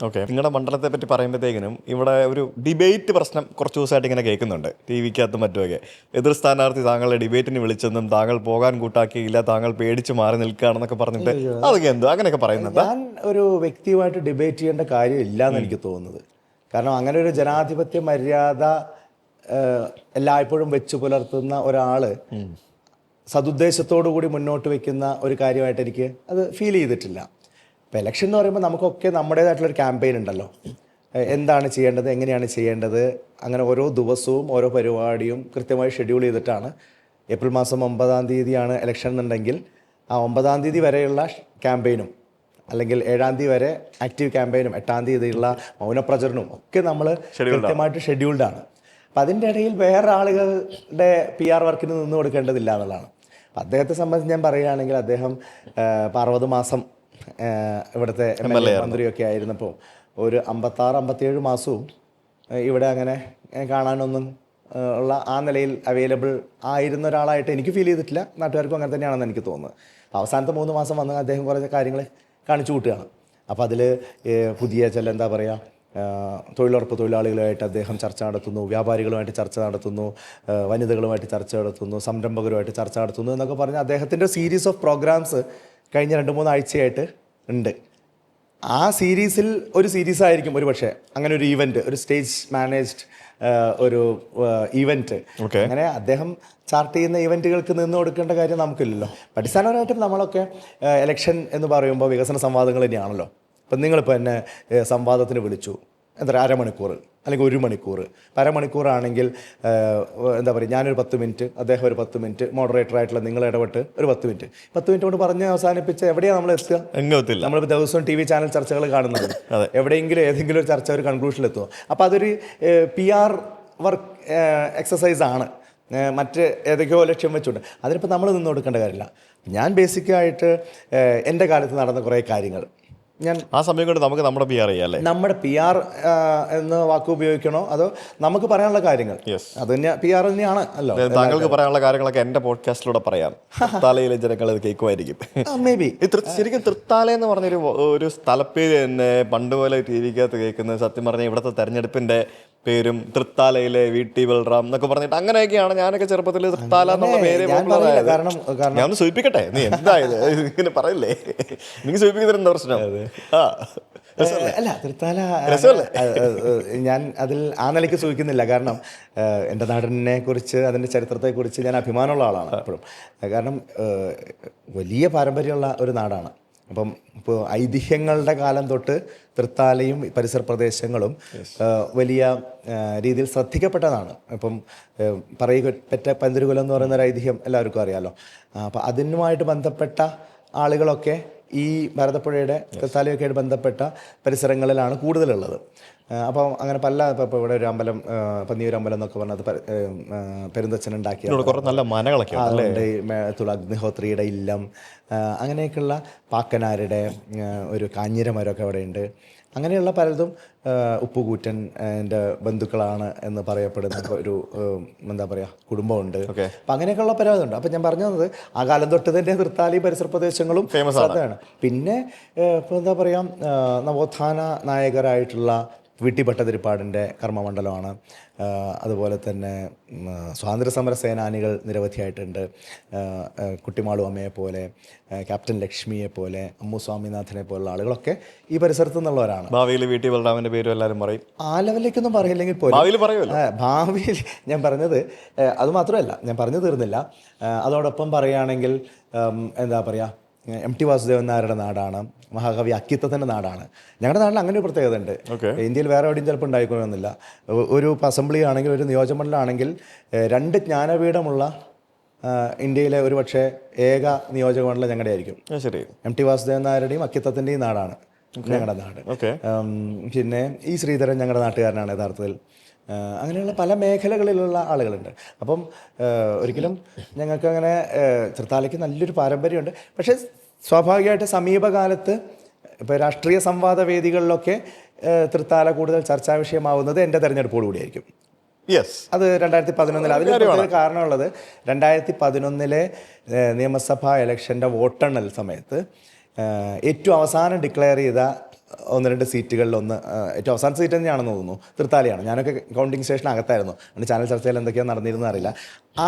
Okay, നിങ്ങളുടെ മണ്ഡലത്തെ പറ്റി പറയുമ്പോഴത്തേക്കിനും ഇവിടെ ഒരു ഡിബേറ്റ് പ്രശ്നം കുറച്ച് ദിവസമായിട്ട് ഇങ്ങനെ കേൾക്കുന്നുണ്ട്, ടി വിക്കകത്തും മറ്റുമൊക്കെ. എതിർ സ്ഥാനാർത്ഥി താങ്കളെ ഡിബേറ്റിന് വിളിച്ചെന്നും താങ്കൾ പോകാൻ കൂട്ടാക്കിയില്ല, താങ്കൾ പേടിച്ച് മാറി നിൽക്കുകയാണെന്നൊക്കെ പറഞ്ഞിട്ട് അതൊക്കെ എന്തോ അങ്ങനെയൊക്കെ പറയുന്നുണ്ട്. ഞാൻ ഒരു വ്യക്തിയുമായിട്ട് ഡിബേറ്റ് ചെയ്യേണ്ട കാര്യമില്ല എന്ന് എനിക്ക് തോന്നുന്നത്. കാരണം അങ്ങനെ ഒരു ജനാധിപത്യ മര്യാദ എല്ലായ്പ്പോഴും വെച്ചു പുലർത്തുന്ന ഒരാൾ സതുദ്ദേശത്തോടു കൂടി മുന്നോട്ട് വെക്കുന്ന ഒരു കാര്യമായിട്ട് എനിക്ക് അത് ഫീൽ ചെയ്തിട്ടില്ല. ഇപ്പോൾ ഇലക്ഷൻ എന്ന് പറയുമ്പോൾ നമുക്കൊക്കെ നമ്മുടേതായിട്ടുള്ളൊരു ക്യാമ്പയിൻ ഉണ്ടല്ലോ, എന്താണ് ചെയ്യേണ്ടത്, എങ്ങനെയാണ് ചെയ്യേണ്ടത്, അങ്ങനെ ഓരോ ദിവസവും ഓരോ പരിപാടിയും കൃത്യമായി ഷെഡ്യൂൾ ചെയ്തിട്ടാണ്. ഏപ്രിൽ മാസം 9-ാം തീയതിയാണ് ഇലക്ഷൻ എന്നുണ്ടെങ്കിൽ ആ 9-ാം തീയതി വരെയുള്ള ക്യാമ്പയിനും അല്ലെങ്കിൽ 7-ാം തീയതി വരെ ആക്റ്റീവ് ക്യാമ്പയിനും 8-ാം തീയതിയുള്ള മൗനപ്രചരണവും ഒക്കെ നമ്മൾ കൃത്യമായിട്ട് ഷെഡ്യൂൾഡാണ്. അപ്പം അതിൻ്റെ ഇടയിൽ വേറെ ആളുകളുടെ PR വർക്കിന് നിന്ന് കൊടുക്കേണ്ടതില്ല എന്നുള്ളതാണ്. അപ്പം അദ്ദേഹത്തെ സംബന്ധിച്ച് ഞാൻ പറയുകയാണെങ്കിൽ അദ്ദേഹം 60 മാസം ഇവിടുത്തെ MLA മന്ത്രിയൊക്കെ ആയിരുന്നപ്പോൾ ഒരു 56-57 മാസവും ഇവിടെ അങ്ങനെ കാണാനൊന്നും ഉള്ള ആ നിലയിൽ അവൈലബിൾ ആയിരുന്ന ഒരാളായിട്ട് എനിക്ക് ഫീൽ ചെയ്തിട്ടില്ല. നാട്ടുകാർക്കും അങ്ങനെ തന്നെയാണെന്ന് എനിക്ക് തോന്നുന്നത്. അവസാനത്തെ 3 മാസം വന്ന് അദ്ദേഹം കുറേ കാര്യങ്ങൾ കാണിച്ചു കൂട്ടുകയാണ്. അപ്പോൾ അതിൽ പുതിയ ചില എന്താ പറയുക തൊഴിലുറപ്പ് തൊഴിലാളികളുമായിട്ട് അദ്ദേഹം ചർച്ച നടത്തുന്നു, വ്യാപാരികളുമായിട്ട് ചർച്ച നടത്തുന്നു, വനിതകളുമായിട്ട് ചർച്ച നടത്തുന്നു, സംരംഭകരുമായിട്ട് ചർച്ച നടത്തുന്നു എന്നൊക്കെ പറഞ്ഞ് അദ്ദേഹത്തിൻ്റെ സീരീസ് ഓഫ് പ്രോഗ്രാംസ് കഴിഞ്ഞ 2-3 ആഴ്ചയായിട്ട് ഉണ്ട്. ആ സീരീസിൽ ഒരു സീരീസ് ആയിരിക്കും ഒരു പക്ഷേ അങ്ങനെ ഒരു ഈവൻറ്റ്, ഒരു സ്റ്റേജ് മാനേജ്ഡ് ഒരു ഈവൻറ്റ്. അങ്ങനെ അദ്ദേഹം ചാർട്ട് ചെയ്യുന്ന ഈവൻറ്റുകൾക്ക് നിന്ന് കൊടുക്കേണ്ട കാര്യം നമുക്കില്ലല്ലോ. അടിസ്ഥാനപരമായിട്ടും നമ്മളൊക്കെ ഇലക്ഷൻ എന്ന് പറയുമ്പോൾ വികസന സംവാദങ്ങൾ തന്നെയാണല്ലോ. ഇപ്പം നിങ്ങളിപ്പോൾ എന്നെ സംവാദത്തിന് വിളിച്ചു, എന്താ പറയുക, അരമണിക്കൂർ അല്ലെങ്കിൽ 1 മണിക്കൂർ. അരമണിക്കൂറാണെങ്കിൽ എന്താ പറയുക, ഞാനൊരു 10 മിനിറ്റ്, അദ്ദേഹം ഒരു 10 മിനിറ്റ്, മോഡറേറ്ററായിട്ടുള്ള നിങ്ങൾ ഇടപെട്ട് ഒരു 10 മിനിറ്റ് കൊണ്ട് പറഞ്ഞ് അവസാനിപ്പിച്ച് എവിടെയാണ് നമ്മൾ എത്തുക? എങ്ങോട്ടില്ല. നമ്മളിപ്പോൾ ദിവസവും TV ചാനൽ ചർച്ചകൾ കാണുന്നത്, എവിടെയെങ്കിലും ഏതെങ്കിലും ഒരു ചർച്ച ഒരു കൺക്ലൂഷനിലെത്തുമോ? അപ്പോൾ അതൊരു PR വർക്ക് എക്സസൈസാണ്, മറ്റ് ഏതൊക്കെയോ ലക്ഷ്യം വെച്ചുകൊണ്ട്. അതിനിപ്പോൾ നമ്മൾ നിന്ന് കൊടുക്കേണ്ട കാര്യമില്ല. ഞാൻ ബേസിക്കായിട്ട് എൻ്റെ കാലത്ത് നടന്ന കുറേ കാര്യങ്ങൾ ഞാൻ ആ സമയം കൊണ്ട് നമുക്ക് നമ്മുടെ PR ചെയ്യാം അല്ലേ? നമ്മുടെ PR എന്ന് വാക്ക് ഉപയോഗിക്കണോ അതോ നമുക്ക് പറയാനുള്ള കാര്യങ്ങൾ അത് തന്നെ PR തന്നെയാണ് അല്ലോ. താങ്കൾക്ക് പറയാനുള്ള കാര്യങ്ങളൊക്കെ എൻ്റെ പോഡ്കാസ്റ്റിലൂടെ പറയാം. തൃത്താലയിലെ ജനങ്ങൾ ഇത് കേൾക്കുമായിരിക്കും. മേ ബി ശരിക്കും തൃത്താല എന്ന് പറഞ്ഞൊരു സ്ഥലപ്പേര് തന്നെ പണ്ട് പോലെ TV ക്കകത്ത് കേൾക്കുന്നത്. സത്യം പറഞ്ഞാൽ ഇവിടുത്തെ തെരഞ്ഞെടുപ്പിൻ്റെ പേരും തൃത്താലയിലെ VT ബൽറാം എന്നൊക്കെ പറഞ്ഞിട്ട് അങ്ങനെയൊക്കെയാണ് ഞാനൊക്കെ ചെറുപ്പത്തിൽ തൃത്താല എന്നുള്ള പേര്. ഞാൻ സൂചിപ്പിക്കട്ടെ, നീ എന്തായത് ഇങ്ങനെ പറയില്ലേ, എനിക്ക് സൂചിപ്പിക്കുന്നതിന് എന്താ പ്രശ്നം? അല്ല, തൃത്താല ഞാൻ അതിൽ ആ നിലയ്ക്ക് സൂചിക്കുന്നില്ല. കാരണം എൻ്റെ നാടിനെ കുറിച്ച്, അതിൻ്റെ ചരിത്രത്തെക്കുറിച്ച് ഞാൻ അഭിമാനമുള്ള ആളാണ് എപ്പോഴും. കാരണം വലിയ പാരമ്പര്യമുള്ള ഒരു നാടാണ്. അപ്പം ഇപ്പോൾ ഐതിഹ്യങ്ങളുടെ കാലം തൊട്ട് തൃത്താലയും പരിസര പ്രദേശങ്ങളും വലിയ രീതിയിൽ ശ്രദ്ധിക്കപ്പെട്ടതാണ്. ഇപ്പം പറയപ്പെട്ട പന്തിരുകുലം എന്ന് പറയുന്ന ഒരു ഐതിഹ്യം എല്ലാവർക്കും അറിയാമല്ലോ. അപ്പം അതിനുമായിട്ട് ബന്ധപ്പെട്ട ആളുകളൊക്കെ ഈ ഭാരതപ്പുഴയുടെ തൃത്താലയൊക്കെ ആയിട്ട് ബന്ധപ്പെട്ട പരിസരങ്ങളിലാണ് കൂടുതലുള്ളത്. അപ്പം അങ്ങനെ പല ഇപ്പോൾ ഇവിടെ ഒരു അമ്പലം, പന്നിയൂരമ്പലം എന്നൊക്കെ പറഞ്ഞത് പെരുന്തച്ഛൻ ഉണ്ടാക്കിയ നല്ല മനകളൊക്കെ അതുകൊണ്ട് അഗ്നിഹോത്രിയുടെ ഇല്ലം, അങ്ങനെയൊക്കെയുള്ള പാക്കനാരുടെ ഒരു കാഞ്ഞിരമരമൊക്കെ അവിടെ ഉണ്ട്. അങ്ങനെയുള്ള പലതും ഉപ്പുകൂറ്റൻ എൻ്റെ ബന്ധുക്കളാണ് എന്ന് പറയപ്പെടുന്ന ഒരു എന്താ പറയുക കുടുംബമുണ്ട്. അപ്പം അങ്ങനെയൊക്കെയുള്ള പലതുണ്ട്. അപ്പം ഞാൻ പറഞ്ഞു തന്നത് ആ കാലം തൊട്ട് തന്നെ തൃത്താലി പരിസര പ്രദേശങ്ങളും ഫേമസ് ആണ്. പിന്നെ ഇപ്പോൾ എന്താ പറയുക, നവോത്ഥാന നായകരായിട്ടുള്ള VT ഭട്ടതിരിപ്പാടിൻ്റെ കർമ്മമണ്ഡലമാണ്. അതുപോലെ തന്നെ സ്വാതന്ത്ര്യസമര സേനാനികൾ നിരവധിയായിട്ടുണ്ട്. കുട്ടിമാളു അമ്മയെ പോലെ, ക്യാപ്റ്റൻ ലക്ഷ്മിയെ പോലെ, അമ്മു സ്വാമിനാഥനെ പോലുള്ള ആളുകളൊക്കെ ഈ പരിസരത്തു നിന്നുള്ളവരാണ്. ഭാവിയിൽ VT ബൽറാമിൻ്റെ പേരും എല്ലാവരും പറയും. ആ ലെവലിലേക്കൊന്നും പറയില്ലെങ്കിൽ പോലും ഭാവിയിൽ ഞാൻ പറഞ്ഞത് അത് മാത്രമല്ല, ഞാൻ പറഞ്ഞു തീർന്നില്ല. അതോടൊപ്പം പറയുകയാണെങ്കിൽ എന്താ പറയുക, MT വാസുദേവൻ നായരുടെ നാടാണ്, മഹാകവി അക്കിത്തത്തിൻ്റെ നാടാണ്. ഞങ്ങളുടെ നാട്ടിൽ അങ്ങനെ ഒരു പ്രത്യേകത ഉണ്ട്. ഇന്ത്യയിൽ വേറെ എവിടെയും ചിലപ്പോൾ ഉണ്ടായിക്കൊള്ളുന്നില്ല. ഒരു അസംബ്ലി ആണെങ്കിൽ, ഒരു നിയോജകമണ്ഡലം ആണെങ്കിൽ 2 ജ്ഞാനപീഠമുള്ള ഇന്ത്യയിലെ ഒരു പക്ഷേ ഏക നിയോജകമണ്ഡലം ഞങ്ങളുടെ ആയിരിക്കും. MT വാസുദേവൻ നായരുടെയും അക്കിത്തത്തിൻ്റെയും നാടാണ് ഞങ്ങളുടെ നാട്. പിന്നെ ഈ ശ്രീധരൻ ഞങ്ങളുടെ നാട്ടുകാരനാണ് യഥാർത്ഥത്തിൽ. അങ്ങനെയുള്ള പല മേഖലകളിലുള്ള ആളുകളുണ്ട്. അപ്പം ഒരിക്കലും ഞങ്ങൾക്ക് അങ്ങനെ തൃത്താലയ്ക്ക് നല്ലൊരു പാരമ്പര്യമുണ്ട്. പക്ഷേ സ്വാഭാവികമായിട്ട് സമീപകാലത്ത് ഇപ്പോൾ രാഷ്ട്രീയ സംവാദ വേദികളിലൊക്കെ തൃത്താല കൂടുതൽ ചർച്ചാ വിഷയമാവുന്നത് എൻ്റെ തെരഞ്ഞെടുപ്പോടുകൂടിയായിരിക്കും. അത് 2011 അതിന് കാരണമുള്ളത് 2011 നിയമസഭാ ഇലക്ഷൻ്റെ വോട്ടെണ്ണൽ സമയത്ത് ഏറ്റവും അവസാനം ഡിക്ലെയർ ചെയ്ത ഒന്ന് രണ്ട് സീറ്റുകളിലൊന്ന് ഏറ്റവും അവസാന സീറ്റ് തന്നെയാണെന്ന് തോന്നുന്നു തൃത്താലയാണ്. ഞാനൊക്കെ കൗണ്ടിങ് സ്റ്റേഷനകത്തായിരുന്നു, അതിൻ്റെ ചാനൽ ചർച്ചയിൽ എന്തൊക്കെയാണ് നടന്നിരുന്നത് അറിയില്ല.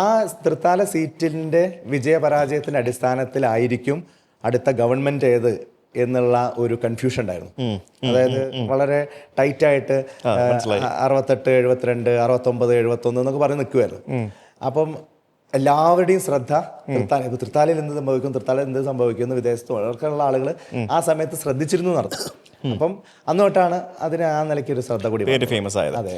ആ തൃത്താല സീറ്റിൻ്റെ വിജയപരാജയത്തിൻ്റെ അടിസ്ഥാനത്തിലായിരിക്കും അടുത്ത ഗവൺമെൻറ് ഏത് എന്നുള്ള ഒരു കൺഫ്യൂഷൻ ഉണ്ടായിരുന്നു. അതായത് വളരെ ടൈറ്റായിട്ട് 68, 72, 69, 71 എന്നൊക്കെ പറഞ്ഞ് നിൽക്കുമായിരുന്നു. അപ്പം എല്ലാവരുടെയും ശ്രദ്ധ തൃത്താലയിൽ എന്ത് സംഭവിക്കും, തൃത്താലയിൽ എന്ത് സംഭവിക്കും എന്ന് വിദേശത്ത് വളർക്കാനുള്ള ആളുകൾ ആ സമയത്ത് ശ്രദ്ധിച്ചിരുന്നു നടത്തും. അപ്പം അന്ന് തൊട്ടാണ് അതിന് ആ നിലയ്ക്ക് ഒരു ശ്രദ്ധ കൂടി ഫേമസ് ആയത്. അതെ.